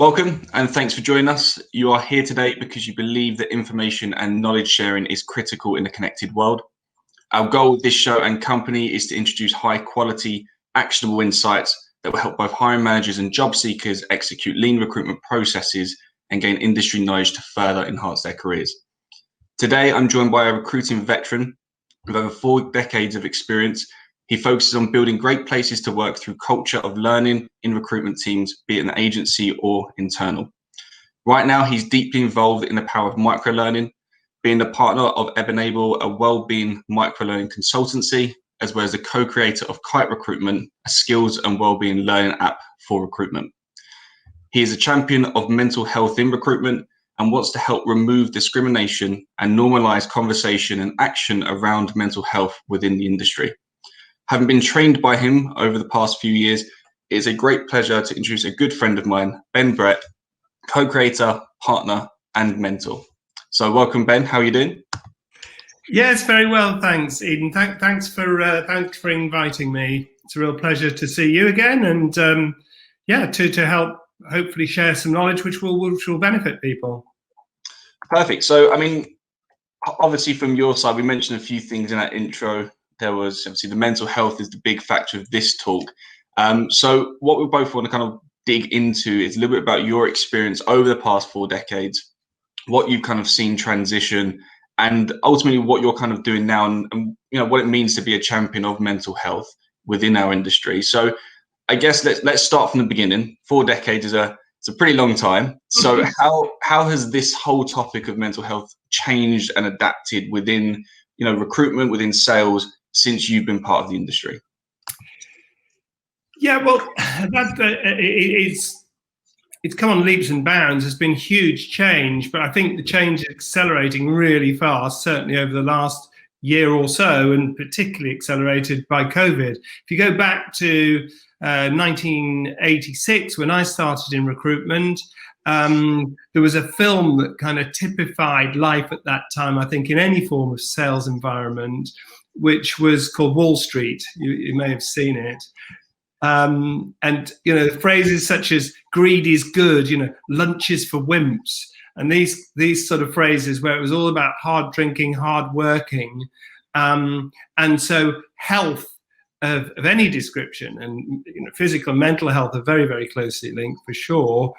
Welcome and thanks for joining us. You are here today because you believe that information and knowledge sharing is critical in a connected world. Our goal with this show and company is to introduce high quality, actionable insights that will help both hiring managers and job seekers execute lean recruitment processes and gain industry knowledge to further enhance their careers. Today, I'm joined by a recruiting veteran with over 4 decades of experience. He focuses on building great places to work through culture of learning in recruitment teams, be it an agency or internal. Right now, he's deeply involved in the power of microlearning, being the partner of Ebenable, a well-being microlearning consultancy, as well as the co-creator of Kite Recruitment, a skills and well-being learning app for recruitment. He is a champion of mental health in recruitment and wants to help remove discrimination and normalize conversation and action around mental health within the industry. Having been trained by him over the past few years, it is a great pleasure to introduce a good friend of mine, Ben Brett, co-creator, partner, and mentor. So welcome, Ben. How are you doing? Yes, very well, thanks, Eden. Thanks for inviting me. It's a real pleasure to see you again, and to help hopefully share some knowledge which will benefit people. Perfect. So, I mean, obviously from your side, we mentioned a few things in that intro. There was obviously the mental health is the big factor of this talk. So what we both want to kind of dig into is a little bit about your experience over the past 4 decades, what you've kind of seen transition, and ultimately what you're kind of doing now, and you know what it means to be a champion of mental health within our industry. So I guess let's start from the beginning. 4 decades is it's a pretty long time. So how has this whole topic of mental health changed and adapted within recruitment, within sales, since you've been part of the industry? Yeah, well, it's come on leaps and bounds. There's been huge change, but I think the change is accelerating really fast, certainly over the last year or so, and particularly accelerated by COVID. If you go back to 1986, when I started in recruitment, there was a film that kind of typified life at that time, I think, in any form of sales environment, which was called Wall Street. You may have seen it. And phrases such as greed is good, lunch is for wimps, and these sort of phrases where it was all about hard drinking, hard working, and so health of any description, and physical and mental health are very, very closely linked for sure.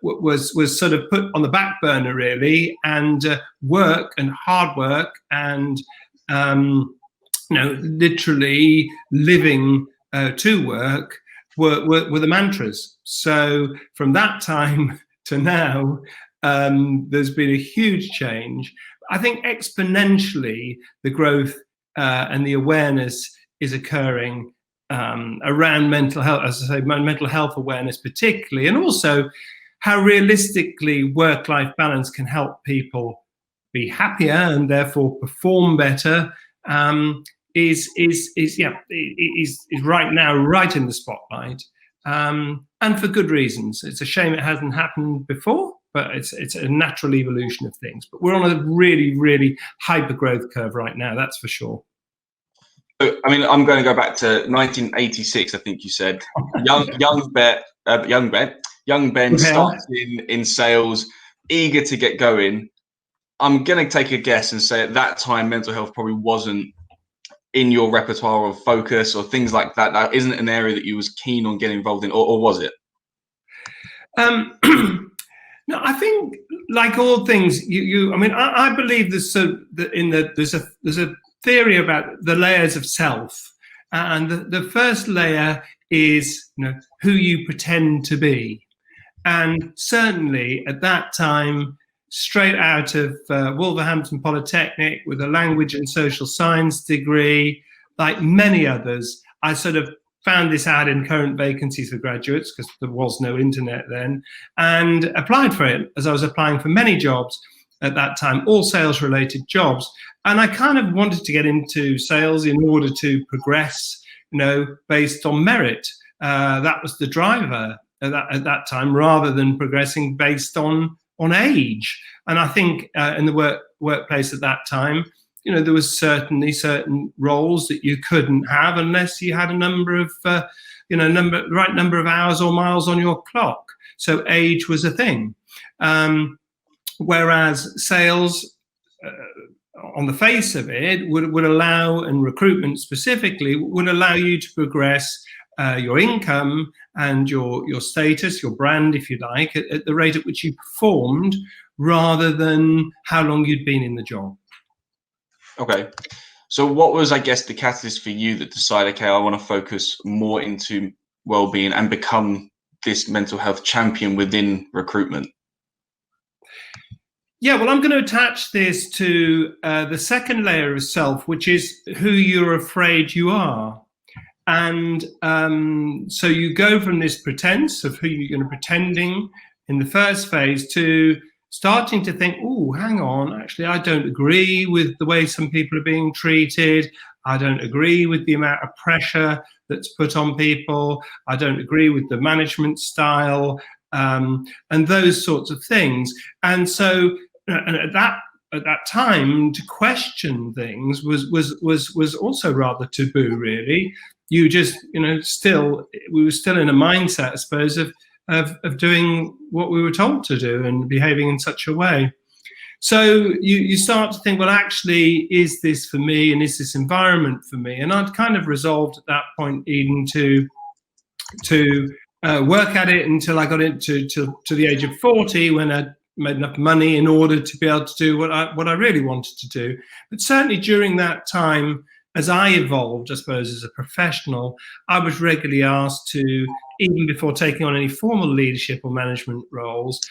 Was sort of put on the back burner really, and work and hard work and literally living to work were the mantras. So from that time to now, there's been a huge change. I think exponentially the growth and the awareness is occurring around mental health, as I say, mental health awareness particularly, and also how realistically work-life balance can help people be happier and therefore perform better. Is right now right in the spotlight, and for good reasons. It's a shame it hasn't happened before, but it's a natural evolution of things. But we're on a really, really hyper growth curve right now, that's for sure. So, I mean, I'm going to go back to 1986. I think you said young Ben started in sales, eager to get going. I'm going to take a guess and say at that time mental health probably wasn't in your repertoire of focus or things like that. That isn't an area that you was keen on getting involved in, or was it? No, I think like all things, I believe there's a theory about the layers of self, and the first layer is who you pretend to be, and certainly at that time, straight out of Wolverhampton Polytechnic with a language and social science degree, like many others, I sort of found this out in current vacancies for graduates because there was no internet then, and applied for it as I was applying for many jobs at that time, all sales related jobs. And I kind of wanted to get into sales in order to progress, based on merit. That was the driver at that time, rather than progressing based on age. And I think in the workplace at that time, there was certainly certain roles that you couldn't have unless you had a number of right number of hours or miles on your clock. So age was a thing. Whereas sales, on the face of it, would allow, and recruitment specifically, would allow you to progress your income and your status, your brand, if you like, at the rate at which you performed, rather than how long you'd been in the job. Okay. So what was, I guess, the catalyst for you that decided, okay, I want to focus more into well-being and become this mental health champion within recruitment? Yeah, well, I'm going to attach this to the second layer of self, which is who you're afraid you are. And so you go from this pretense of who you're going to pretending in the first phase to starting to think, oh, hang on, actually, I don't agree with the way some people are being treated. I don't agree with the amount of pressure that's put on people. I don't agree with the management style, and those sorts of things. And so at that time, to question things was also rather taboo, really. You just, we were still in a mindset, I suppose, of doing what we were told to do and behaving in such a way. So you start to think, well, actually, is this for me, and is this environment for me? And I'd kind of resolved at that point, Eden, to work at it until I got into to the age of 40, when I'd made enough money in order to be able to do what I really wanted to do. But certainly during that time, as I evolved, I suppose, as a professional, I was regularly asked to, even before taking on any formal leadership or management roles,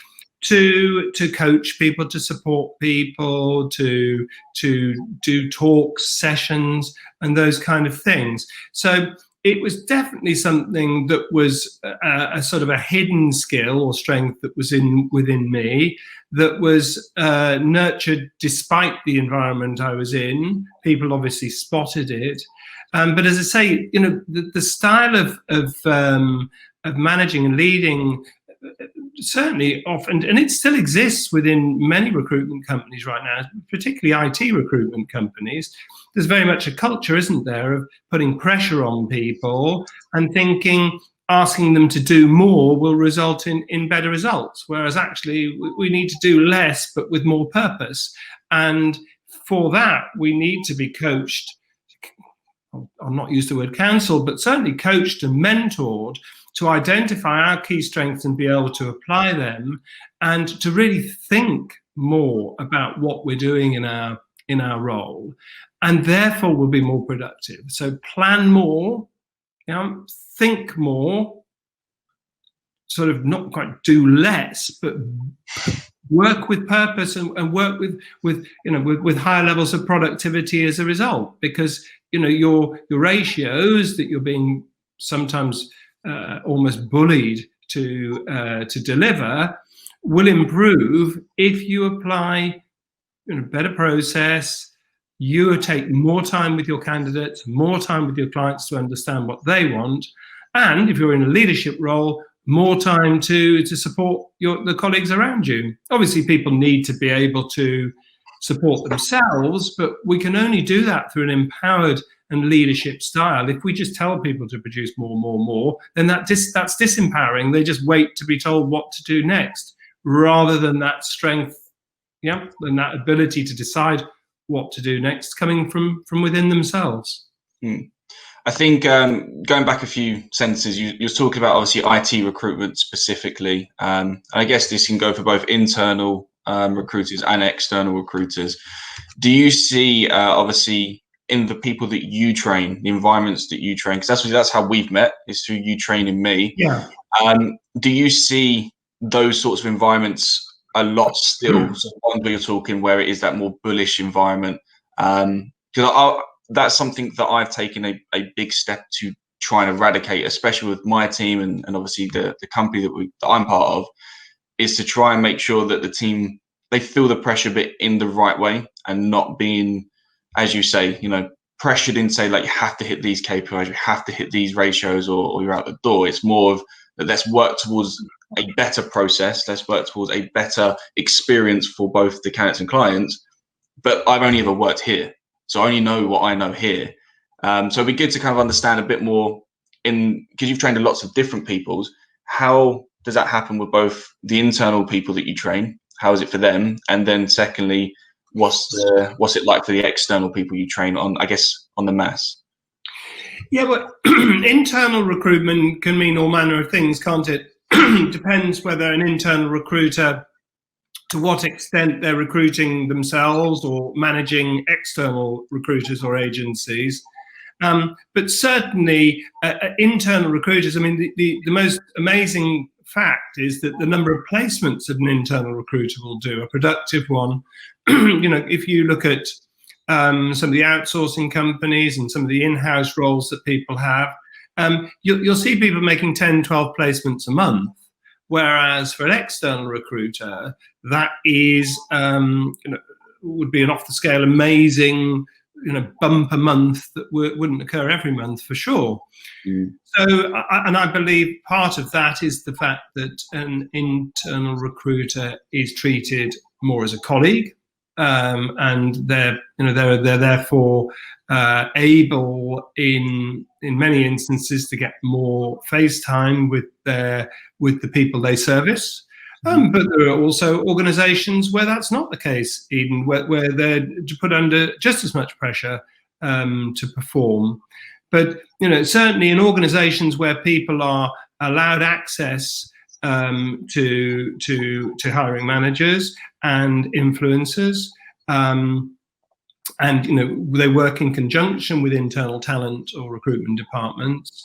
to coach people, to support people, to do talks, sessions, and those kind of things. So it was definitely something that was a sort of a hidden skill or strength that was within me, that was nurtured despite the environment I was in. People obviously spotted it. But as I say, the style of managing and leading certainly often, and it still exists within many recruitment companies right now, particularly IT recruitment companies. There's very much a culture, isn't there, of putting pressure on people and thinking asking them to do more will result in better results, whereas actually we need to do less but with more purpose. And for that, we need to be coached. I'll not use the word counsel, but certainly coached and mentored to identify our key strengths and be able to apply them, and to really think more about what we're doing in our role, and therefore we'll be more productive. So plan more, think more, sort of not quite do less, but work with purpose and work with higher levels of productivity as a result, because your ratios that you're being sometimes almost bullied to deliver will improve if you apply better process. You take more time with your candidates, more time with your clients to understand what they want, and if you're in a leadership role, more time to support the colleagues around you. Obviously, people need to be able to support themselves, but we can only do that through an empowered and leadership style. If we just tell people to produce more, then that's disempowering. They just wait to be told what to do next, rather than that strength, and that ability to decide what to do next coming from within themselves. I think going back a few sentences, you're talking about obviously IT recruitment specifically. I guess this can go for both internal recruiters and external recruiters. Do you see obviously in the people that you train, the environments that you train, because that's how we've met, is through you training me. Yeah. Do you see those sorts of environments a lot still? So one where you're talking where it is that more bullish environment, because that's something that I've taken a big step to try and eradicate, especially with my team and obviously the company that I'm part of, is to try and make sure that the team, they feel the pressure bit in the right way and not being, as you say, pressured in, say, like, you have to hit these KPIs, you have to hit these ratios or you're out the door. It's more of, let's work towards a better process, let's work towards a better experience for both the candidates and clients. But I've only ever worked here, so I only know what I know here. So it'd be good to kind of understand a bit more because you've trained lots of different peoples, how does that happen with both the internal people that you train? How is it for them? And then secondly, what's it like for the external people you train on, I guess, on the mass? Yeah, but internal recruitment can mean all manner of things, can't it? Depends whether an internal recruiter, to what extent they're recruiting themselves or managing external recruiters or agencies. But certainly internal recruiters, I mean, the most amazing fact is that the number of placements that an internal recruiter will do, a productive one, if you look at some of the outsourcing companies and some of the in-house roles that people have, you'll see people making 10, 12 placements a month. Whereas for an external recruiter, that is, would be an off-the-scale amazing, bump a month that wouldn't occur every month for sure. So, and I believe part of that is the fact that an internal recruiter is treated more as a colleague, and they're therefore able in many instances to get more face time with the people they service. But there are also organisations where that's not the case, even where they're put under just as much pressure to perform. But certainly in organisations where people are allowed access to hiring managers and influencers, and they work in conjunction with internal talent or recruitment departments,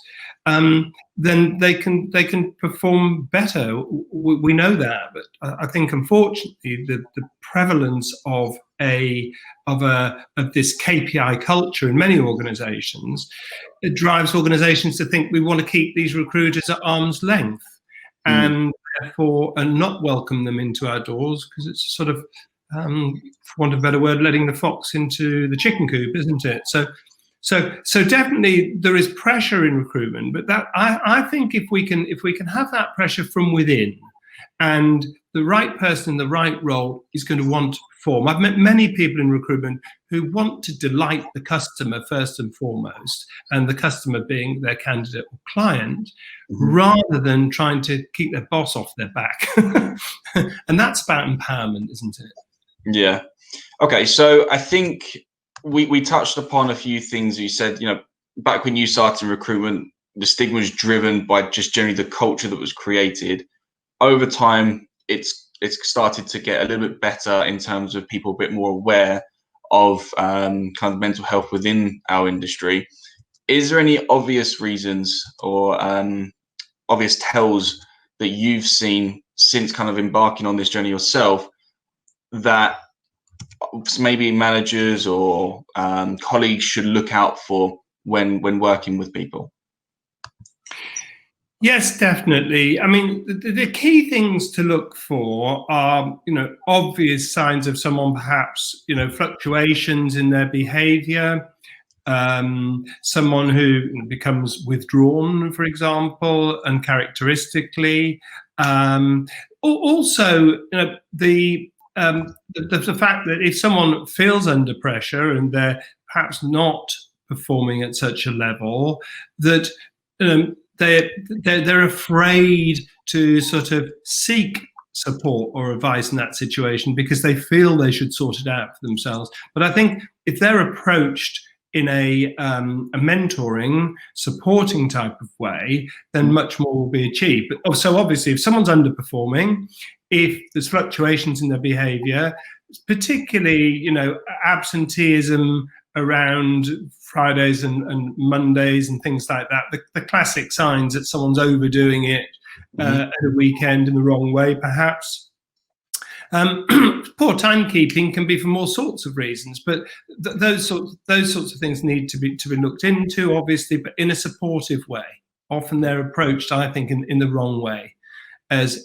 then they can perform better. We know that, but I think unfortunately the prevalence of this KPI culture in many organisations, it drives organisations to think we want to keep these recruiters at arm's length, and therefore not welcome them into our doors, because it's sort of, for want of a better word, letting the fox into the chicken coop, isn't it? So definitely there is pressure in recruitment, but that I think if we can have that pressure from within, and the right person in the right role is going to want to perform. I've met many people in recruitment who want to delight the customer first and foremost, and the customer being their candidate or client, rather than trying to keep their boss off their back. And that's about empowerment, isn't it? Yeah. Okay. So I think we touched upon a few things. You said, back when you started in recruitment, the stigma was driven by just generally the culture that was created. Over time, it's started to get a little bit better in terms of people a bit more aware of kind of mental health within our industry. Is there any obvious reasons or obvious tells that you've seen since kind of embarking on this journey yourself that maybe managers or colleagues should look out for when working with people? Yes, definitely. I mean, the key things to look for are, obvious signs of someone perhaps, fluctuations in their behavior, someone who becomes withdrawn, for example, uncharacteristically. Also, the fact that if someone feels under pressure and they're perhaps not performing at such a level, that they're afraid to sort of seek support or advice in that situation because they feel they should sort it out for themselves. But I think if they're approached in a mentoring, supporting type of way, then much more will be achieved. But so obviously, if someone's underperforming, if there's fluctuations in their behavior, particularly, absenteeism around Fridays and Mondays and things like that, the classic signs that someone's overdoing it at a weekend in the wrong way, perhaps. Poor timekeeping can be for all sorts of reasons, but those sorts of things need to be looked into, obviously, but in a supportive way. Often they're approached, I think, in the wrong way, as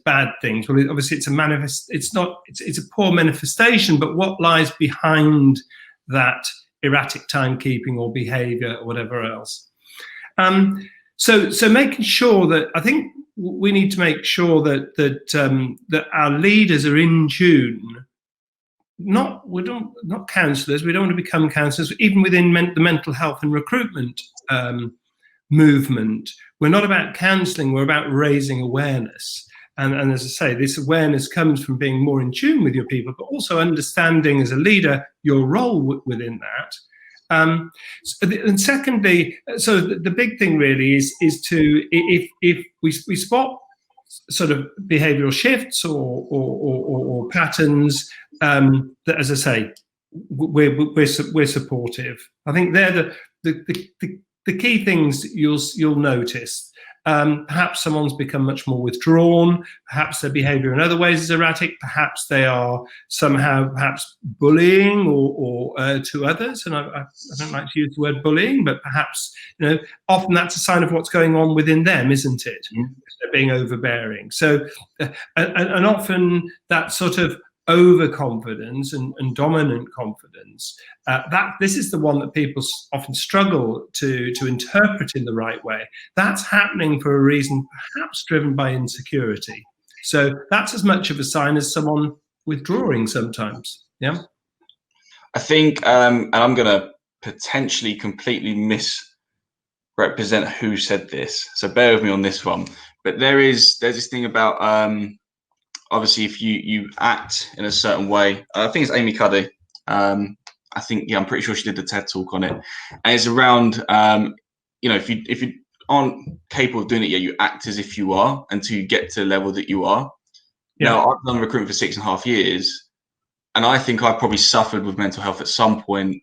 bad things. Well, obviously, it's a poor manifestation, but what lies behind that erratic timekeeping or behaviour or whatever else. So making sure that, I think we need to make sure that our leaders are in tune. Not counsellors. We don't want to become counsellors, even within the mental health and recruitment movement. We're not about counselling, we're about raising awareness. And as I say, this awareness comes from being more in tune with your people, but also understanding as a leader your role within that. And secondly, so the big thing really is to, if we spot sort of behavioural shifts or patterns, that, as I say, we're supportive. I think they're the key things you'll notice. Perhaps someone's become much more withdrawn. Perhaps their behaviour in other ways is erratic. Perhaps they are somehow perhaps bullying or to others. And I don't like to use the word bullying, but perhaps, often that's a sign of what's going on within them, isn't it? Mm-hmm. They're being overbearing. So, and often that sort of overconfidence and dominant confidence, this is the one that people often struggle to interpret in the right way. That's happening for a reason perhaps driven by insecurity. So that's as much of a sign as someone withdrawing sometimes. Yeah. I think, and I'm going to potentially completely misrepresent who said this, so bear with me on this one. But there's this thing about obviously, if you act in a certain way, I think it's Amy Cuddy. I think, I'm pretty sure she did the TED talk on it. And it's around, if you aren't capable of doing it yet, you act as if you are until you get to the level that you are. Yeah. Now, I've done recruitment for 6.5 years, and I think I probably suffered with mental health at some point.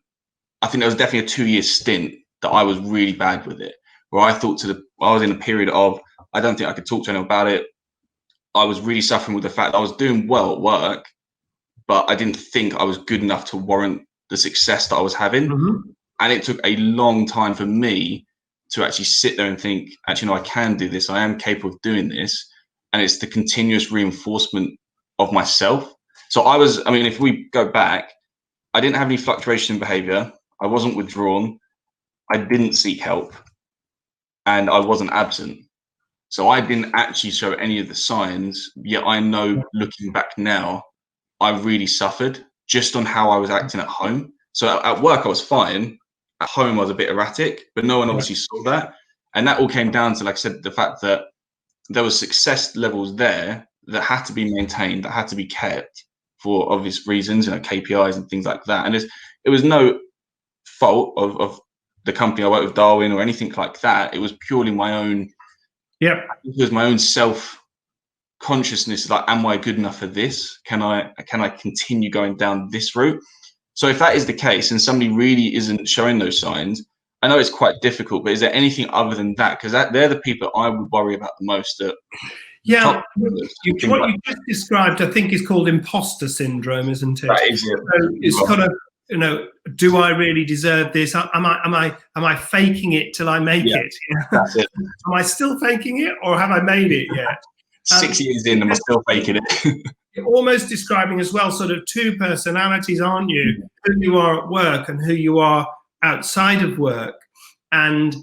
I think there was definitely a 2-year stint that I was really bad with it, where I thought I was in a period of, I don't think I could talk to anyone about it. I was really suffering with the fact that I was doing well at work, but I didn't think I was good enough to warrant the success that I was having. Mm-hmm. And it took a long time for me to actually sit there and think, actually, no, I can do this. I am capable of doing this. And it's the continuous reinforcement of myself. So if we go back, I didn't have any fluctuation in behavior. I wasn't withdrawn. I didn't seek help. And I wasn't absent. So I didn't actually show any of the signs, yet I know, looking back now, I really suffered just on how I was acting at home. So at work, I was fine. At home, I was a bit erratic, but no one obviously saw that. And that all came down to, like I said, the fact that there was success levels there that had to be maintained, that had to be kept for obvious reasons, KPIs and things like that. And it was no fault of the company I worked with, Darwin, or anything like that. It was purely my own. Yeah, it was my own self-consciousness. Like, am I good enough for this? Can I continue going down this route? So if that is the case, and somebody really isn't showing those signs, I know it's quite difficult. But is there anything other than that? Because they're the people I would worry about the most. What you just described, I think, is called imposter syndrome, isn't it? That is it. So it's kind of, do I really deserve this? Am I faking it till I make it? That's it. Am I still faking it, or have I made it yet? 6 years in, am I still faking it? You're almost describing as well sort of two personalities, aren't you? Who you are at work and who you are outside of work. And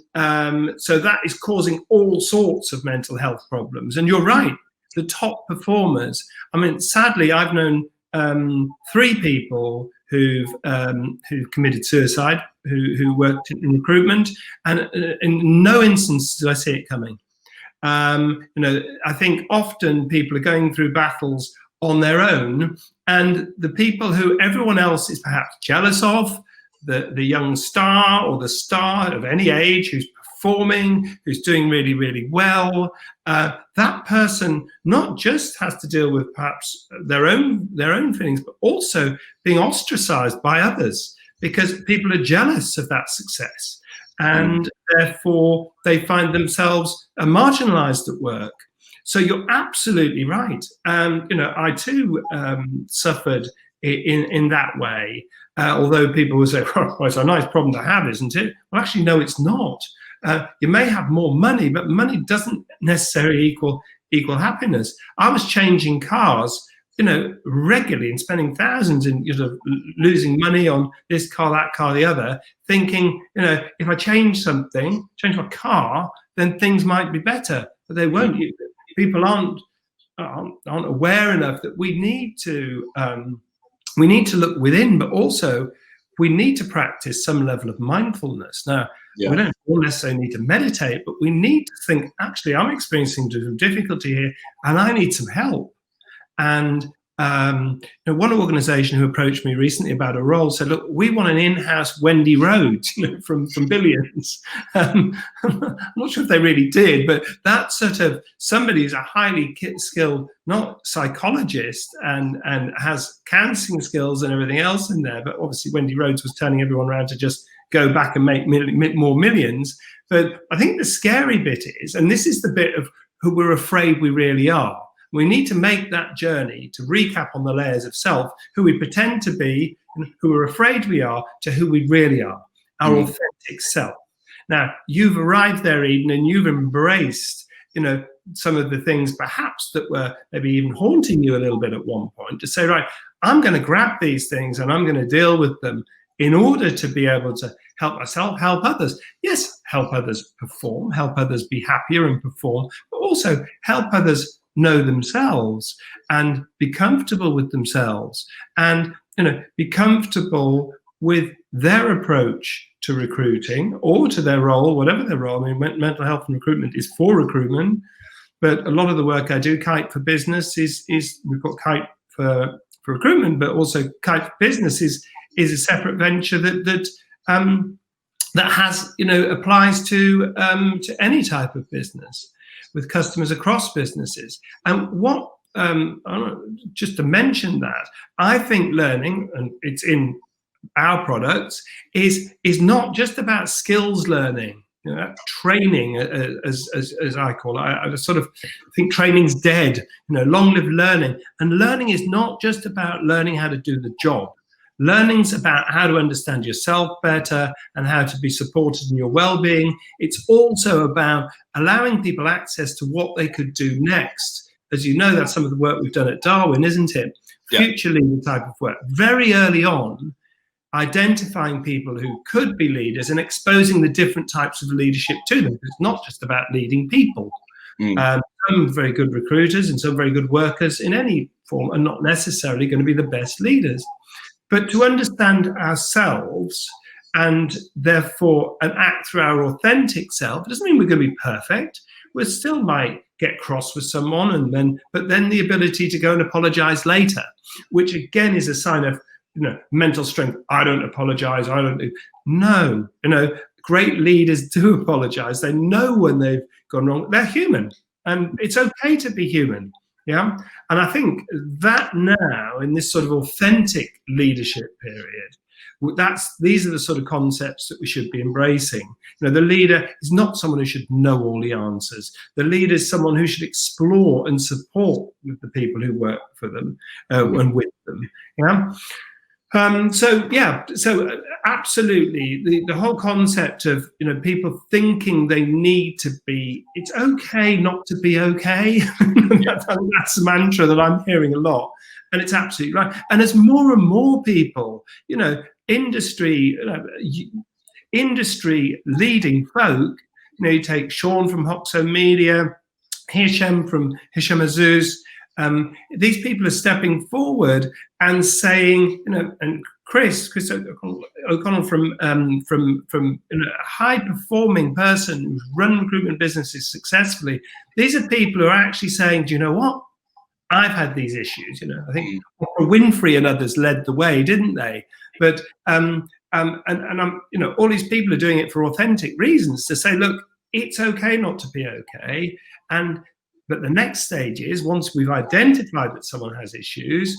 so that is causing all sorts of mental health problems. And you're right, the top performers. I mean, sadly, I've known 3 people who've committed suicide, who worked in recruitment, and in no instance do I see it coming. I think often people are going through battles on their own, and the people who everyone else is perhaps jealous of, the young star or the star of any age who's performing, who's doing really, really well, that person not just has to deal with perhaps their own feelings, but also being ostracized by others because people are jealous of that success. And therefore they find themselves marginalized at work. So you're absolutely right. I too suffered in that way. Although people will say, well, it's a nice problem to have, isn't it? Well, actually, no, it's not. You may have more money, but money doesn't necessarily equal happiness. I was changing cars, regularly, and spending thousands in losing money on this car, that car, the other, thinking, if I change my car, then things might be better. But they won't. People aren't aware enough that we need to look within, but also we need to practice some level of mindfulness. Now, We don't all necessarily need to meditate, but we need to think, actually, I'm experiencing some difficulty here and I need some help. And one organization who approached me recently about a role said, look, we want an in-house Wendy Rhodes, from Billions. I'm not sure if they really did, but that sort of somebody who's a highly skilled, not psychologist, and has counseling skills and everything else in there. But obviously Wendy Rhodes was turning everyone around to just go back and make more millions. But I think the scary bit is, and this is the bit of who we're afraid we really are, we need to make that journey to recap on the layers of self, who we pretend to be, and who we're afraid we are, to who we really are, our authentic self. Now, you've arrived there, Eden, and you've embraced, some of the things perhaps that were maybe even haunting you a little bit at one point, to say, right, I'm going to grab these things and I'm going to deal with them in order to be able to help myself, help others. Yes, help others perform, help others be happier and perform, but also help others know themselves and be comfortable with themselves, and be comfortable with their approach to recruiting or to their role, whatever their role. I mean, mental health and recruitment is for recruitment, but a lot of the work I do, Kite for Business, is we've got Kite for recruitment, but also Kite for Business is a separate venture that has applies to any type of business, with customers across businesses. And what, just to mention that, I think learning, and it's in our products, is not just about skills learning, training, as I call it. I sort of think training's dead, long live learning. And learning is not just about learning how to do the job. Learning's about how to understand yourself better and how to be supported in your well-being. It's also about allowing people access to what they could do next. As you know, that's some of the work we've done at Darwin, isn't it? Yeah. Future leader type of work. Very early on, identifying people who could be leaders and exposing the different types of leadership to them. It's not just about leading people. Some very good recruiters and some very good workers in any form are not necessarily going to be the best leaders. But to understand ourselves and therefore act through our authentic self, it doesn't mean we're going to be perfect. We still might get cross with someone, but then the ability to go and apologize later, which again is a sign of mental strength. I don't apologize. I don't do. No, great leaders do apologize. They know when they've gone wrong. They're human, and it's okay to be human. Yeah. And I think that now, in this sort of authentic leadership period, these are the sort of concepts that we should be embracing. The leader is not someone who should know all the answers. The leader is someone who should explore and support with the people who work for them and with them. Yeah. So absolutely, the whole concept of people thinking they need to be, it's okay not to be okay. That's a mantra that I'm hearing a lot, and it's absolutely right. And as more and more people, industry leading folk, you take Sean from Hoxo Media, Hisham from Hisham Azuz. These people are stepping forward and saying, and Chris O'Connell from a high-performing person who's run recruitment businesses successfully. These are people who are actually saying, do you know what? I've had these issues. I think Oprah Winfrey and others led the way, didn't they? But and I'm, all these people are doing it for authentic reasons, to say, look, it's okay not to be okay, but the next stage is, once we've identified that someone has issues,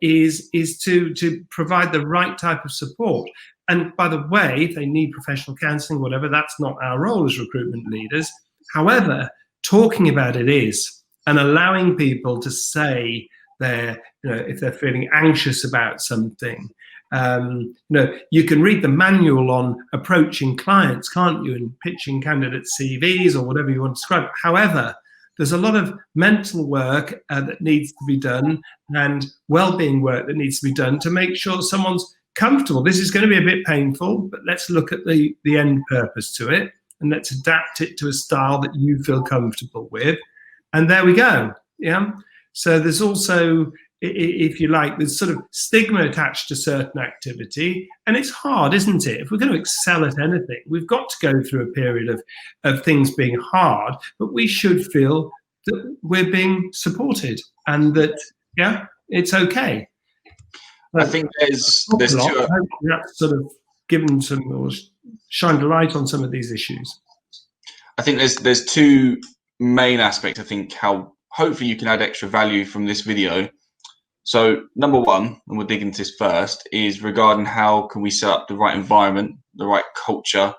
is to provide the right type of support. And by the way, if they need professional counselling, whatever, that's not our role as recruitment leaders. However, talking about it is, and allowing people to say if they're feeling anxious about something. You can read the manual on approaching clients, can't you, and pitching candidate CVs or whatever you want to describe. However, there's a lot of mental work that needs to be done, and well-being work that needs to be done to make sure someone's comfortable. This is going to be a bit painful, but let's look at the end purpose to it, and let's adapt it to a style that you feel comfortable with. And there we go. Yeah. So there's also, if you like, there's sort of stigma attached to certain activity, and it's hard, isn't it? If we're going to excel at anything, we've got to go through a period of things being hard, but we should feel that we're being supported and that, yeah, it's okay. I think there's two. That's sort of given some, or shined a light on some of these issues. I think there's two main aspects. I think how hopefully you can add extra value from this video. So number one, and we'll dig into this first, is regarding how can we set up the right environment, the right culture,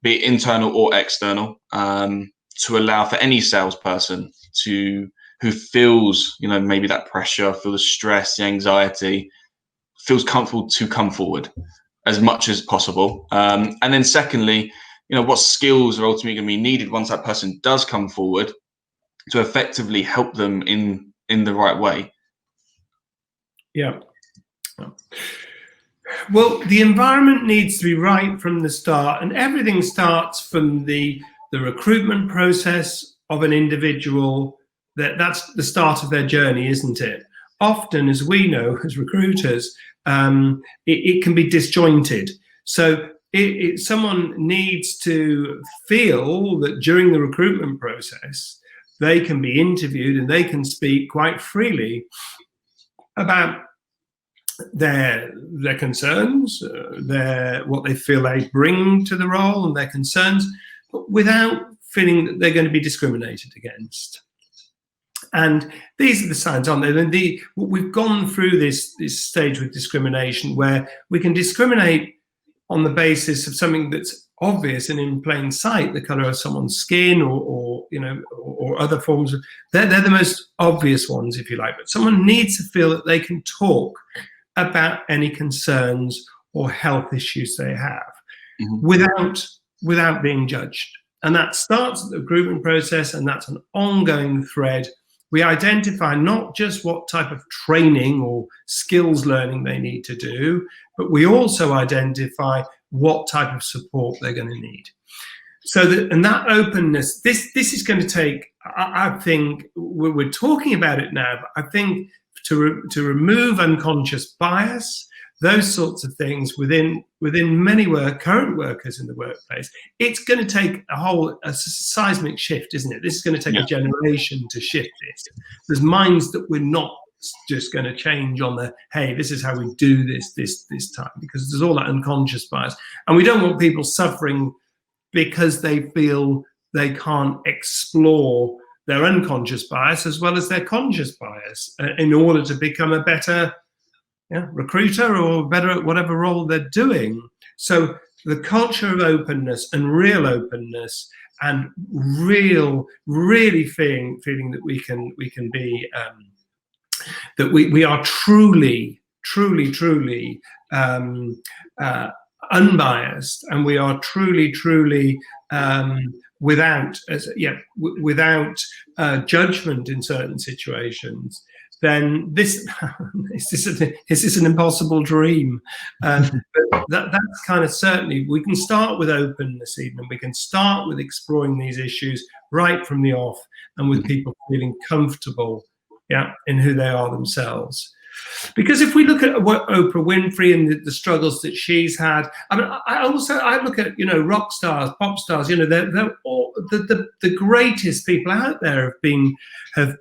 be it internal or external, to allow for any salesperson who feels, maybe that pressure, feel the stress, the anxiety, feels comfortable to come forward as much as possible. And then secondly, what skills are ultimately going to be needed once that person does come forward to effectively help them in the right way. Yeah. Well, the environment needs to be right from the start, and everything starts from the recruitment process of an individual. That's the start of their journey, isn't it? Often, as we know as recruiters, it can be disjointed. So someone needs to feel that during the recruitment process, they can be interviewed and they can speak quite freely about their concerns, what they feel they bring to the role and their concerns, but without feeling that they're going to be discriminated against. And these are the signs, aren't they? And we've gone through this stage with discrimination where we can discriminate on the basis of something that's obvious and in plain sight, the color of someone's skin or other forms of, they're the most obvious ones, if you like. But someone needs to feel that they can talk about any concerns or health issues they have without being judged. And that starts at the recruitment process, and that's an ongoing thread. We identify not just what type of training or skills learning they need to do, but we also identify what type of support they're going to need. So that openness, this is going to take, I think, we're talking about it now, but I think to remove unconscious bias, those sorts of things within many current workers in the workplace, it's going to take a seismic shift, isn't it? This is going to take a generation to shift this. There's minds that we're not just going to change on hey, this is how we do this time, because there's all that unconscious bias. And we don't want people suffering because they feel they can't explore their unconscious bias as well as their conscious bias in order to become a better recruiter or better at whatever role they're doing. So the culture of openness and real openness and really feeling that we can be that we are truly unbiased, and we are truly without judgment in certain situations, then this is an impossible dream. But that's kind of certainly, we can start with openness even, and we can start with exploring these issues right from the off, and with people feeling comfortable in who they are themselves. Because if we look at what Oprah Winfrey and the struggles that she's had, I mean, I look at rock stars, pop stars. They're all the greatest people out there have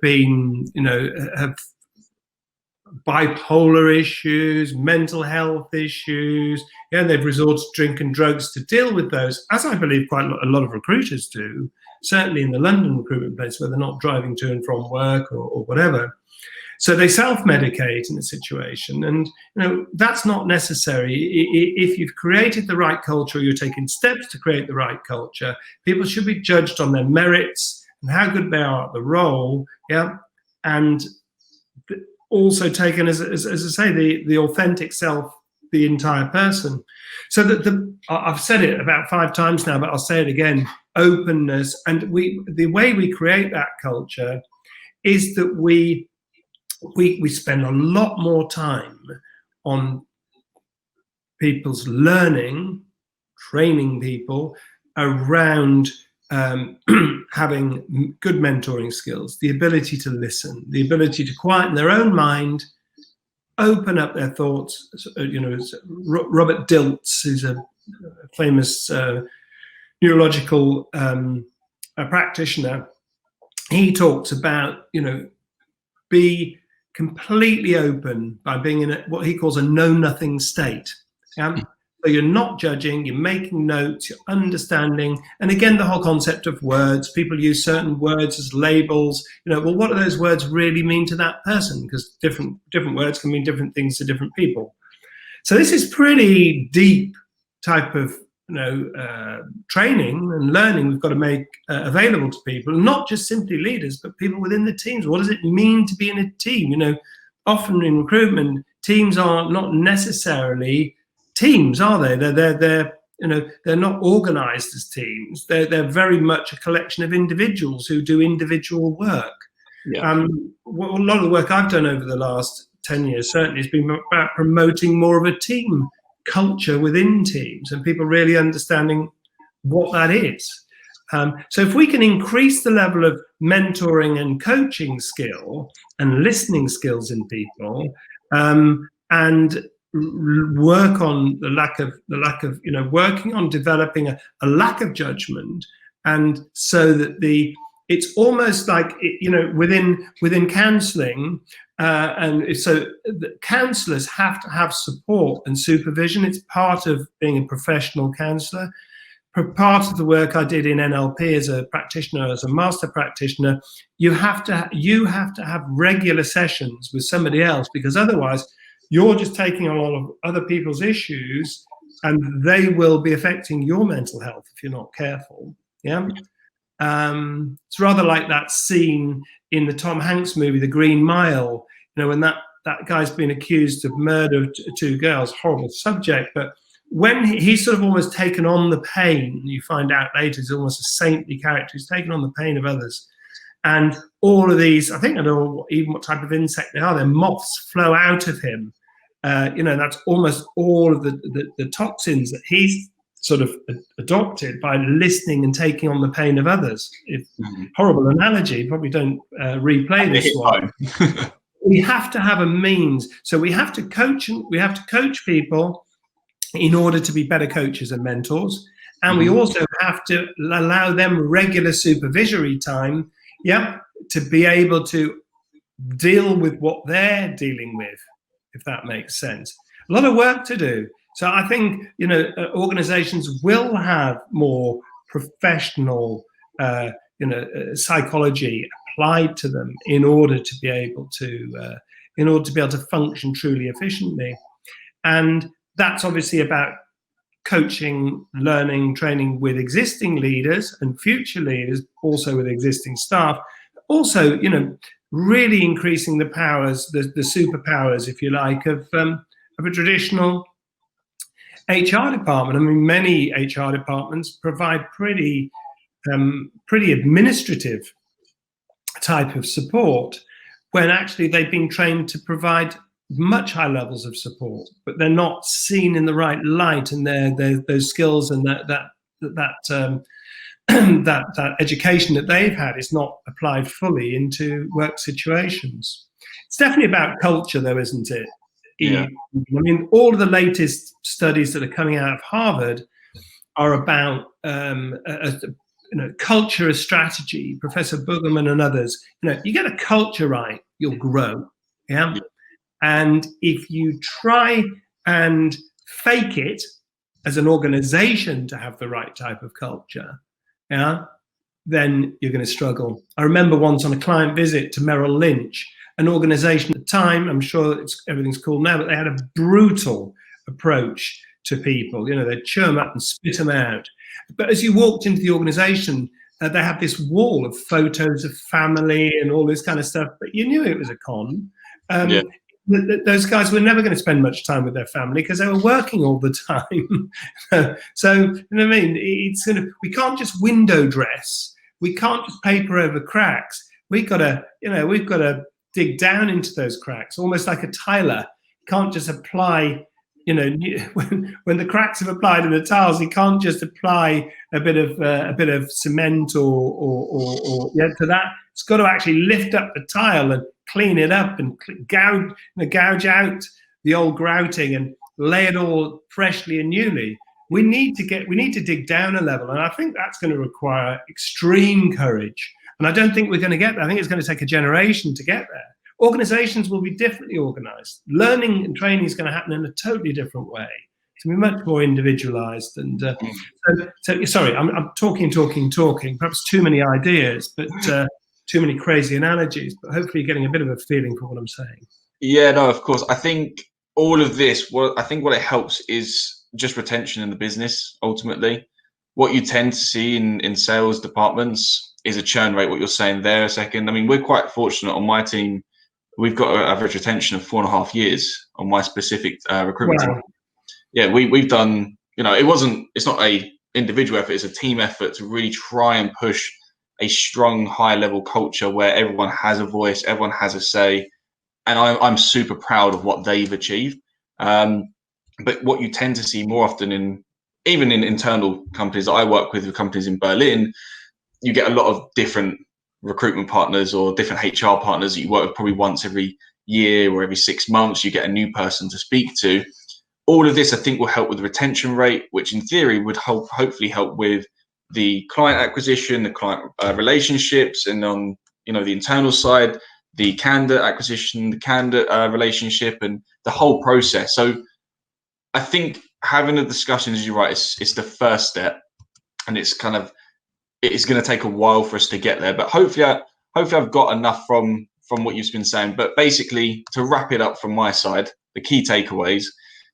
bipolar issues, mental health issues, and they've resorted to drink and drugs to deal with those, as I believe quite a lot of recruiters do. Certainly in the London recruitment place, where they're not driving to and from work or whatever. So they self-medicate in a situation, and that's not necessary. If you've created the right culture, you're taking steps to create the right culture, people should be judged on their merits and how good they are at the role, and also taken as I say, the authentic self, the entire person. So that I've said it about 5 times now, but I'll say it again: openness. And the way we create that culture is that we spend a lot more time on people's learning, training people around having good mentoring skills, the ability to listen, the ability to quieten their own mind open up their thoughts. Robert Dilts, who's a famous neurological practitioner, he talks about, be completely open by being in what he calls a know-nothing state. Yeah? So you're not judging, you're making notes, you're understanding. And again, the whole concept of words, people use certain words as labels. Well, what do those words really mean to that person? Because different words can mean different things to different people. So this is pretty deep type of training and learning we've got to make available to people, not just simply leaders, but people within the teams. What does it mean to be in a team? Often in recruitment, teams are not necessarily teams, are they? They're not organized as teams. They're very much a collection of individuals who do individual work. Yeah. A lot of the work I've done over the last 10 years certainly has been about promoting more of a team culture within teams and people really understanding what that is. So if we can increase the level of mentoring and coaching skill and listening skills in people, and work on the lack of working on developing a lack of judgment, and so that it's almost like within counselling, and so the counsellors have to have support and supervision. It's part of being a professional counsellor. Part of the work I did in NLP as a practitioner, as a master practitioner, you have to have regular sessions with somebody else, because otherwise you're just taking a lot of other people's issues and they will be affecting your mental health if you're not careful. Yeah. It's rather like that scene in the Tom Hanks movie, The Green Mile, when that guy's been accused of murder of two girls, horrible subject, but when he's sort of almost taken on the pain, you find out later he's almost a saintly character who's taken on the pain of others. And all of these, I think I don't know even what type of insect they are, they're moths, flow out of him. That's almost all of the toxins that he's sort of adopted by listening and taking on the pain of others. Horrible analogy, probably don't replay this one. We have to have a means. So we have to coach people in order to be better coaches and mentors. And we also have to allow them regular supervisory time, to be able to deal with what they're dealing with, if that makes sense. A lot of work to do. So I think, organizations will have more professional, psychology applied to them in order to be able to function truly efficiently. And that's obviously about coaching, learning, training with existing leaders and future leaders, also with existing staff. Also, really increasing the powers, the superpowers, if you like, of a traditional HR department. I mean, many HR departments provide pretty administrative type of support, when actually they've been trained to provide much higher levels of support, but they're not seen in the right light, and those skills and that education that they've had is not applied fully into work situations. It's definitely about culture, though, isn't it? Yeah. I mean, all of the latest studies that are coming out of Harvard are about culture as strategy. Professor Boogerman and others. You get a culture right, you'll grow. Yeah. And if you try and fake it as an organization to have the right type of culture, then you're going to struggle. I remember once on a client visit to Merrill Lynch, an organization at the time, I'm sure everything's cool now, but they had a brutal approach to people. They'd chew them up and spit them out. But as you walked into the organization, they had this wall of photos of family and all this kind of stuff, but you knew it was a con. Those guys were never going to spend much time with their family because they were working all the time. So, we can't just window dress. We can't just paper over cracks. We've got to dig down into those cracks, almost like a tiler. Can't just apply, when the cracks have applied in the tiles, you can't just apply a bit of cement or to that. It's got to actually lift up the tile and clean it up and gouge out the old grouting and lay it all freshly and newly. We need to dig down a level, and I think that's going to require extreme courage. And I don't think we're going to get there. I think it's going to take a generation to get there. Organizations will be differently organized. Learning and training is going to happen in a totally different way. It's going to be much more individualized. And so sorry, I'm talking, perhaps too many ideas, but too many crazy analogies, but hopefully you're getting a bit of a feeling for what I'm saying. Yeah, no, of course. I think all of this, what it helps is just retention in the business. Ultimately, what you tend to see in sales departments is a churn rate, what you're saying there a second. I mean, we're quite fortunate on my team. We've got an average retention of 4.5 years on my specific recruitment team. Yeah, we've done, it's not a individual effort, it's a team effort to really try and push a strong, high level culture where everyone has a voice, everyone has a say. And I'm super proud of what they've achieved. But what you tend to see more often even in internal companies that I work with companies in Berlin, you get a lot of different recruitment partners or different HR partners that you work with probably once every year or every 6 months. You get a new person to speak to. All of this, I think, will help with the retention rate, which in theory would hopefully help with the client acquisition, the client relationships, and on the internal side, the candidate acquisition, the candidate relationship, and the whole process. So I think having a discussion, as you're right, it's the first step, and it's going to take a while for us to get there. But hopefully I've got enough from what you've been saying. But basically, to wrap it up from my side, the key takeaways.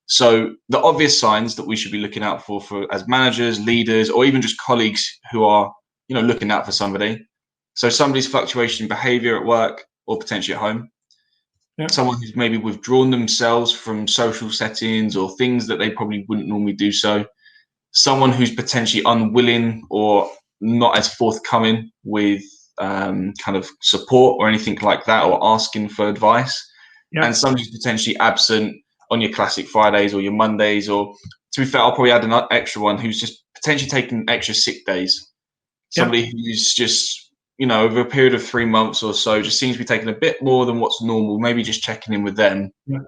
So the obvious signs that we should be looking out for as managers, leaders, or even just colleagues who are, looking out for somebody. So somebody's fluctuation in behavior at work or potentially at home. Yep. Someone who's maybe withdrawn themselves from social settings or things that they probably wouldn't normally do so. Someone who's potentially unwilling or not as forthcoming with kind of support or anything like that, or asking for advice. Yep. And somebody who's potentially absent on your classic Fridays or your Mondays, or to be fair, I'll probably add an extra one who's just potentially taking extra sick days. Somebody yep. who's just, over a period of 3 months or so, just seems to be taking a bit more than what's normal, maybe just checking in with them. Yeah.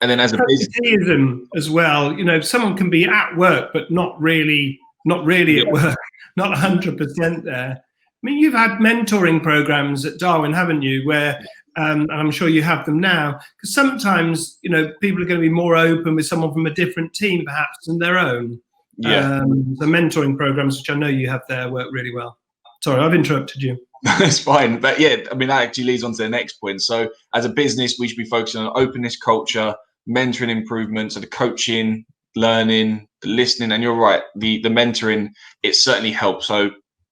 And then as a business as well, someone can be at work, but not really at work, not 100% there. I mean, you've had mentoring programs at Darwin, haven't you, where and I'm sure you have them now, because sometimes, people are going to be more open with someone from a different team, perhaps, than their own. Yeah. The mentoring programs, which I know you have there, work really well. Sorry, I've interrupted you. That's fine. But yeah, I mean, that actually leads on to the next point. So as a business, we should be focusing on openness culture, mentoring improvements, so the coaching, learning, the listening. And you're right, the mentoring, it certainly helps. So,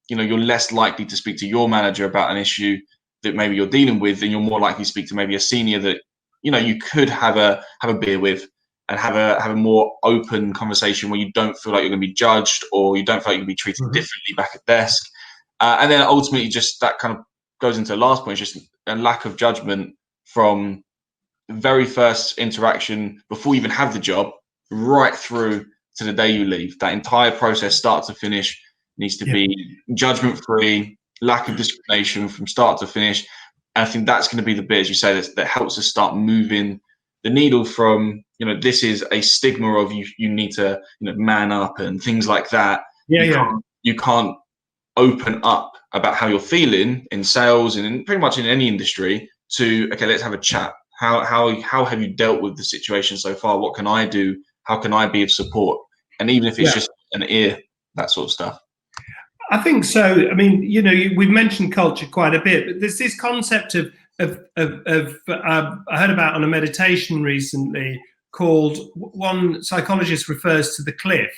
you're less likely to speak to your manager about an issue that maybe you're dealing with, and you're more likely to speak to maybe a senior that, you could have a beer with and have a more open conversation where you don't feel like you're going to be judged, or you don't feel like you're going to be treated mm-hmm. differently back at desk. And then ultimately, just that kind of goes into the last point, just a lack of judgment from the very first interaction before you even have the job, right through to the day you leave. That entire process, start to finish, needs to be judgment-free, lack of discrimination from start to finish. And I think that's going to be the bit, as you say, that helps us start moving the needle from, this is a stigma of you need to, man up and things like that. You can't open up about how you're feeling in sales and in pretty much in any industry to, okay, let's have a chat. How have you dealt with the situation so far? What can I do? How can I be of support? And even if it's just an ear, that sort of stuff. I think so. I mean, we've mentioned culture quite a bit, but there's this concept of I heard about on a meditation recently called, one psychologist refers to the cliff.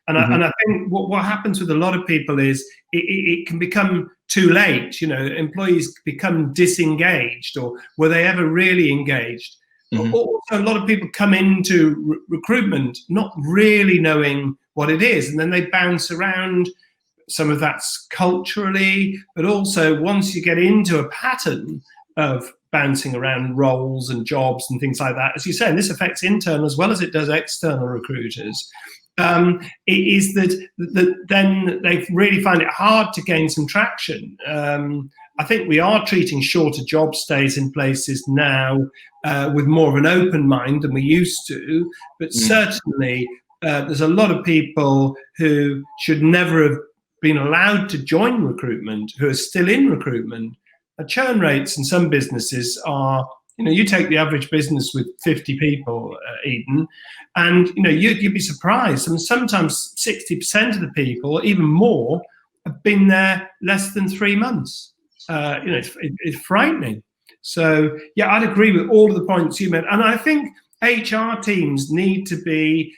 And, mm-hmm. I think what happens with a lot of people is it can become too late. Employees become disengaged, or were they ever really engaged? Mm-hmm. Also, a lot of people come into recruitment not really knowing what it is, and then they bounce around. Some of that's culturally, but also once you get into a pattern of bouncing around roles and jobs and things like that, as you say, and this affects internal as well as it does external recruiters, it is that then they really find it hard to gain some traction. I think we are treating shorter job stays in places now with more of an open mind than we used to. But certainly, there's a lot of people who should never have been allowed to join recruitment who are still in recruitment. Churn rates in some businesses are, you take the average business with 50 people, Eden, and you'd be surprised. I mean, sometimes 60% of the people, or even more, have been there less than 3 months. It's frightening. So yeah, I'd agree with all of the points you made, and I think HR teams need to be,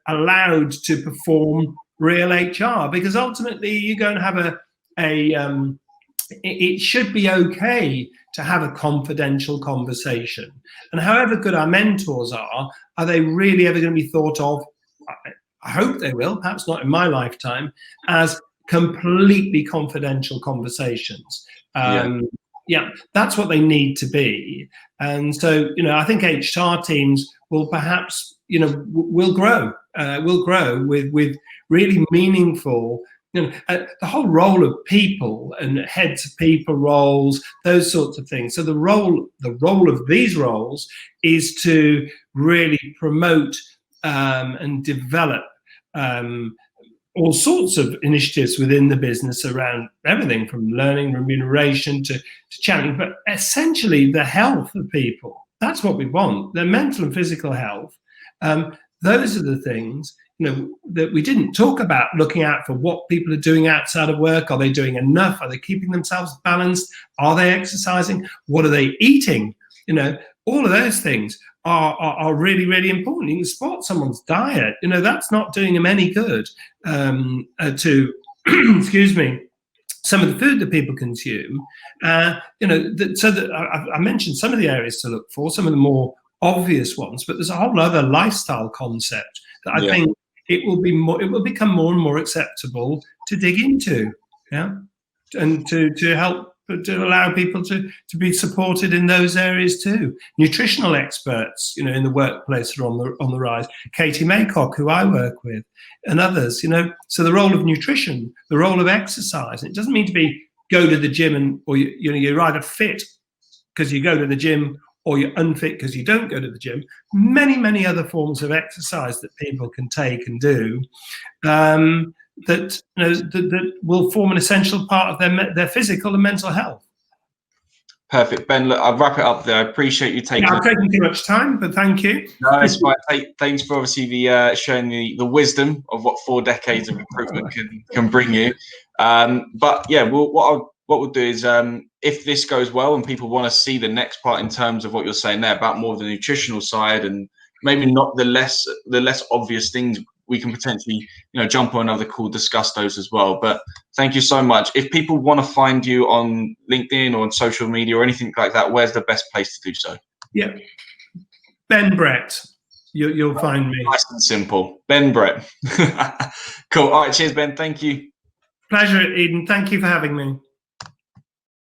allowed to perform real HR, because ultimately you're going to have it should be okay to have a confidential conversation. And however good our mentors are they really ever going to be thought of, I hope they will, perhaps not in my lifetime, as completely confidential conversations? Yeah, that's what they need to be. And so, I think HR teams will perhaps, will grow with really meaningful, the whole role of people and heads of people roles, those sorts of things. So the role of these roles is to really promote and develop all sorts of initiatives within the business around everything from learning, remuneration to challenge, but essentially the health of people. That's what we want, their mental and physical health. Those are the things that we didn't talk about, looking out for what people are doing outside of work. Are they doing enough? Are they keeping themselves balanced? Are they exercising? What are they eating? All of those things are really, really important. You can spot someone's diet. That's not doing them any good to, excuse me, some of the food that people consume. I mentioned some of the areas to look for, some of the more obvious ones, but there's a whole other lifestyle concept that I think it will become more and more acceptable to dig into, and to help, to allow people to be supported in those areas too. Nutritional experts, in the workplace are on the rise. Katie Maycock, who I work with, and others, So the role of nutrition, the role of exercise. It doesn't mean to be go to the gym or you're either fit because you go to the gym, or you're unfit because you don't go to the gym. Many, many other forms of exercise that people can take and do that will form an essential part of their physical and mental health. Perfect, Ben. Look, I'll wrap it up there. I appreciate you taking. I've taken too much time, but thank you. No, it's fine. Thanks for obviously showing the wisdom of what 4 decades of recruitment can bring you. But yeah, what we'll do is, if this goes well and people want to see the next part in terms of what you're saying there about more of the nutritional side and maybe not the less obvious things, we can potentially jump on another call, discuss those as well. But thank you so much. If people want to find you on LinkedIn or on social media or anything like that, where's the best place to do so? Yeah, Ben Brett. You'll find me. Nice and simple. Ben Brett. Cool. All right. Cheers, Ben. Thank you. Pleasure, Eden. Thank you for having me.